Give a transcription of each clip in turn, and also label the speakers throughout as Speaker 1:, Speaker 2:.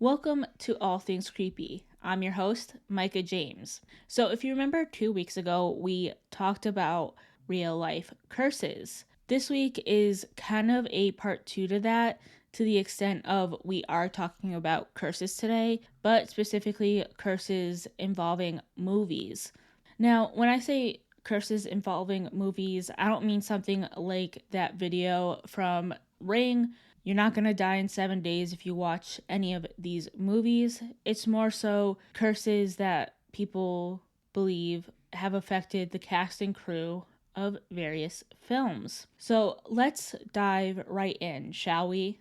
Speaker 1: Welcome to All Things Creepy. I'm your host, Micah James. So, if you remember 2 weeks ago, we talked about real life curses. This week is kind of a part two to that, to the extent of we are talking about curses today, but specifically curses involving movies. Now, when I say curses involving movies, I don't mean something like that video from Ring. You're not going to die in 7 days if you watch any of these movies. It's more so curses that people believe have affected the cast and crew of various films. So let's dive right in, shall we?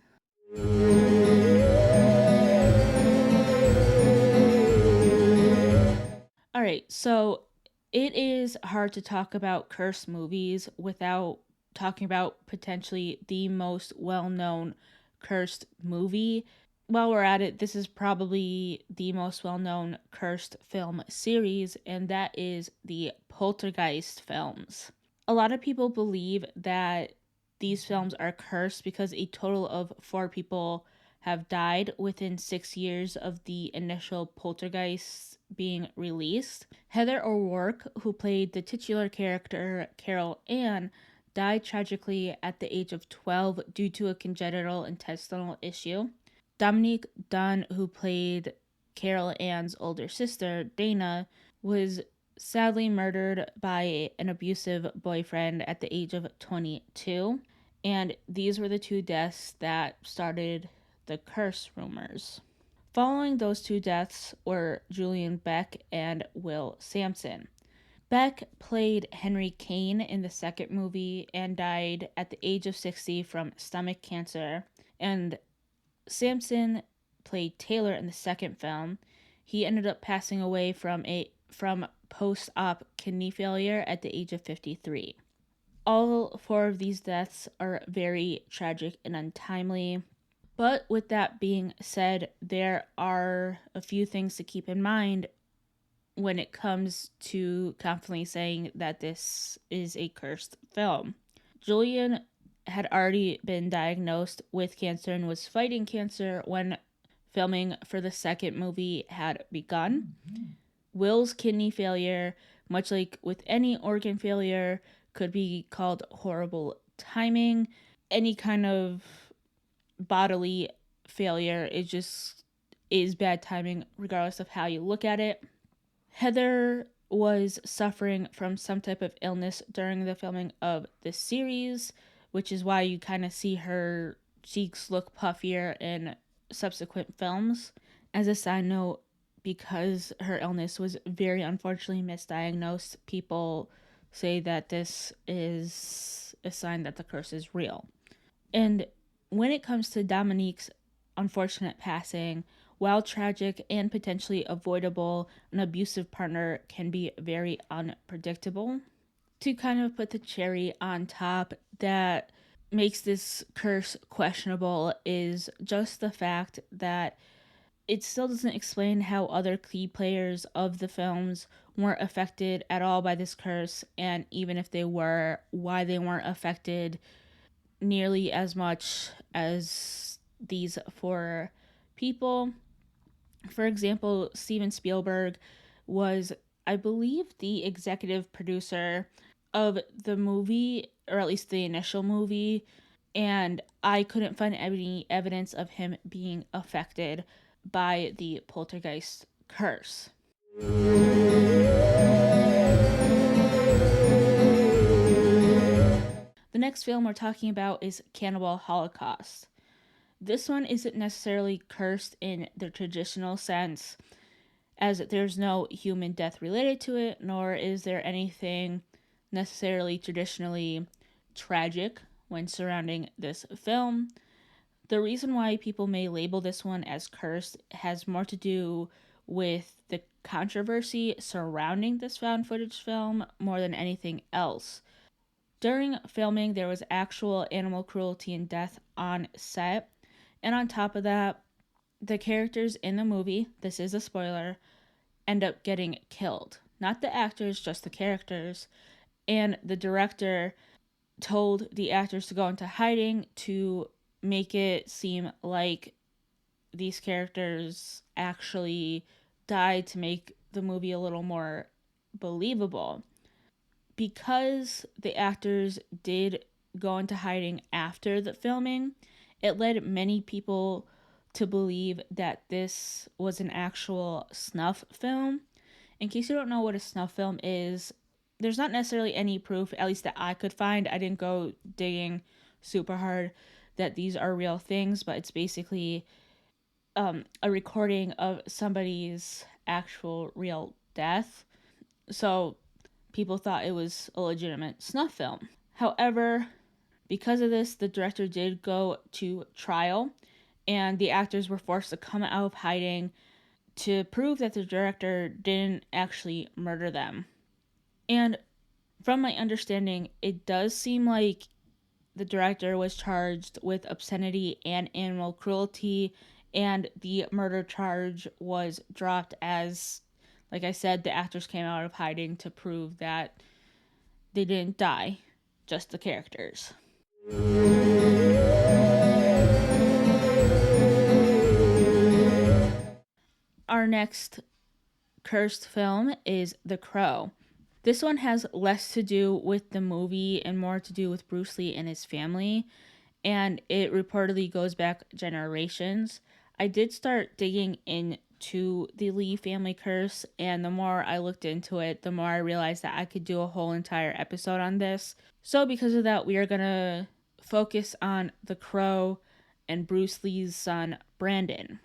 Speaker 1: All right, so it is hard to talk about cursed movies without talking about potentially the most well known cursed movie. While we're at it, this is probably the most well known cursed film series, and that is the Poltergeist films. A lot of people believe that these films are cursed because a total of 4 people have died within 6 years of the initial Poltergeist being released. Heather O'Rourke, who played the titular character Carol Ann, died tragically at the age of 12 due to a congenital intestinal issue. Dominique Dunn, who played Carol Ann's older sister, Dana, was sadly murdered by an abusive boyfriend at the age of 22. And these were the two deaths that started the curse rumors. Following those two deaths were Julian Beck and Will Sampson. Beck played Henry Kane in the second movie and died at the age of 60 from stomach cancer, and Sampson played Taylor in the second film. He ended up passing away from post-op kidney failure at the age of 53. All 4 of these deaths are very tragic and untimely. But with that being said, there are a few things to keep in mind when it comes to confidently saying that this is a cursed film. Julian had already been diagnosed with cancer and was fighting cancer when filming for the second movie had begun. Will's kidney failure, much like with any organ failure, could be called horrible timing. Any kind of bodily failure is bad timing regardless of how you look at it. Heather was suffering from some type of illness during the filming of the series, which is why you kind of see her cheeks look puffier in subsequent films. As a side note, because her illness was very unfortunately misdiagnosed, people say that this is a sign that the curse is real. And when it comes to Dominique's unfortunate passing, while tragic and potentially avoidable, an abusive partner can be very unpredictable. To kind of put the cherry on top that makes this curse questionable is just the fact that it still doesn't explain how other key players of the films weren't affected at all by this curse, and even if they were, why they weren't affected nearly as much as these 4 people. For example, Steven Spielberg was, I believe, the executive producer of the movie, or at least the initial movie, and I couldn't find any evidence of him being affected by the poltergeist curse. The next film we're talking about is Cannibal Holocaust. This one isn't necessarily cursed in the traditional sense, as there's no human death related to it, nor is there anything necessarily traditionally tragic when surrounding this film. The reason why people may label this one as cursed has more to do with the controversy surrounding this found footage film more than anything else. During filming, there was actual animal cruelty and death on set, and on top of that, the characters in the movie, this is a spoiler, end up getting killed. Not the actors, just the characters. And the director told the actors to go into hiding to make it seem like these characters actually died to make the movie a little more believable. Because the actors did go into hiding after the filming, it led many people to believe that this was an actual snuff film. In case you don't know what a snuff film is, there's not necessarily any proof, at least that I could find. I didn't go digging super hard that these are real things, but it's basically a recording of somebody's actual real death. So people thought it was a legitimate snuff film. However, because of this, the director did go to trial, and the actors were forced to come out of hiding to prove that the director didn't actually murder them. And from my understanding, it does seem like the director was charged with obscenity and animal cruelty, and the murder charge was dropped as, like I said, the actors came out of hiding to prove that they didn't die, just the characters. Our next cursed film is The Crow. This one has less to do with the movie and more to do with Bruce Lee and his family, and it reportedly goes back generations. I did start digging into the Lee family curse, and the more I looked into it, the more I realized that I could do a whole entire episode on this. So, because of that, we are going to focus on The Crow and Bruce Lee's son, Brandon.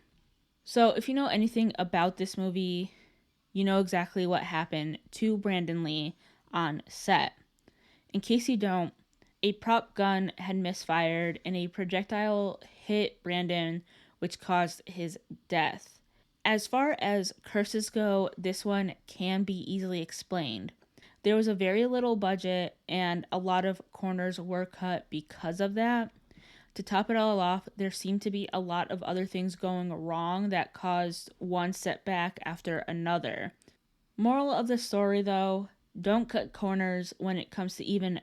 Speaker 1: So, if you know anything about this movie, you know exactly what happened to Brandon Lee on set. In case you don't, a prop gun had misfired and a projectile hit Brandon, which caused his death. As far as curses go, this one can be easily explained. There was a very little budget, and a lot of corners were cut because of that. To top it all off, there seemed to be a lot of other things going wrong that caused one setback after another. Moral of the story though, don't cut corners when it comes to even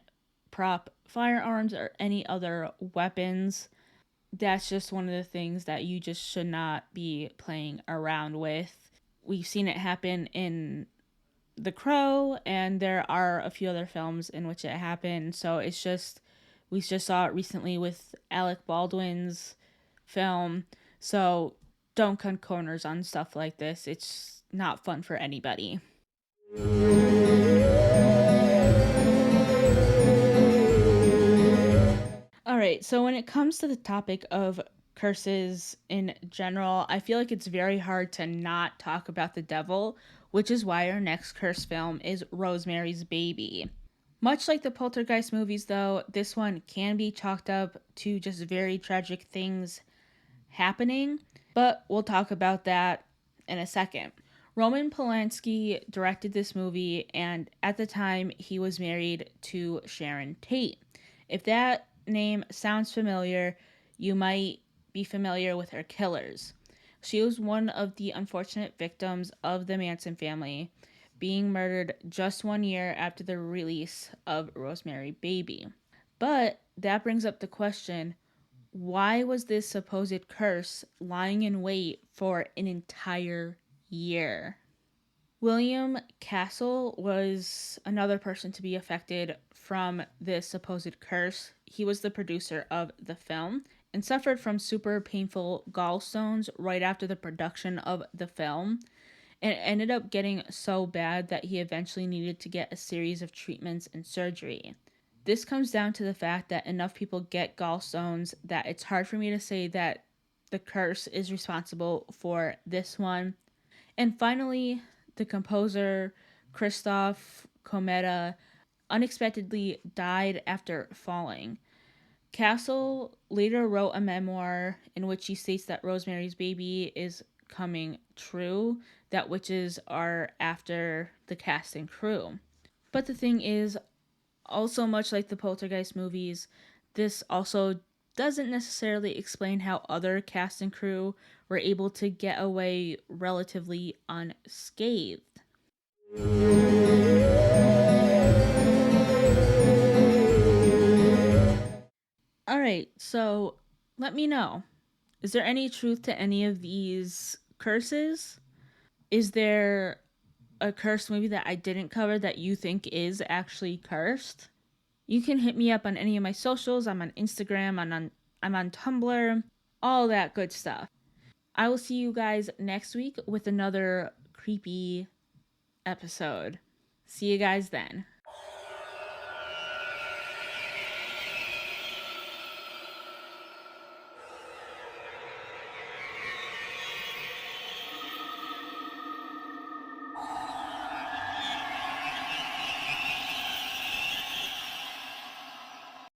Speaker 1: prop firearms or any other weapons. That's just one of the things that you just should not be playing around with. We've seen it happen in The Crow, and there are a few other films in which it happened. So it's just, we just saw it recently with Alec Baldwin's film. So don't cut corners on stuff like this. It's not fun for anybody. All right, so when it comes to the topic of curses in general, I feel like it's very hard to not talk about the devil, which is why our next curse film is Rosemary's Baby. Much like the Poltergeist movies, though, this one can be chalked up to just very tragic things happening, but we'll talk about that in a second. Roman Polanski directed this movie, and at the time, he was married to Sharon Tate. If that name sounds familiar, you might be familiar with her killers. She was one of the unfortunate victims of the Manson family, being murdered just 1 year after the release of Rosemary Baby. But that brings up the question, why was this supposed curse lying in wait for an entire year? William Castle was another person to be affected from this supposed curse. He was the producer of the film and suffered from super painful gallstones right after the production of the film. And it ended up getting so bad that he eventually needed to get a series of treatments and surgery. This comes down to the fact that enough people get gallstones that it's hard for me to say that the curse is responsible for this one. And finally, the composer Christoph Kometa unexpectedly died after falling. Castle later wrote a memoir in which he states that Rosemary's Baby is coming true, that witches are after the cast and crew. But the thing is, also much like the Poltergeist movies, this also doesn't necessarily explain how other cast and crew were able to get away relatively unscathed. Alright, so let me know. Is there any truth to any of these curses? Is there a cursed movie that I didn't cover that you think is actually cursed? You can hit me up on any of my socials. I'm on Instagram, I'm on Tumblr, all that good stuff. I will see you guys next week with another creepy episode. See you guys then.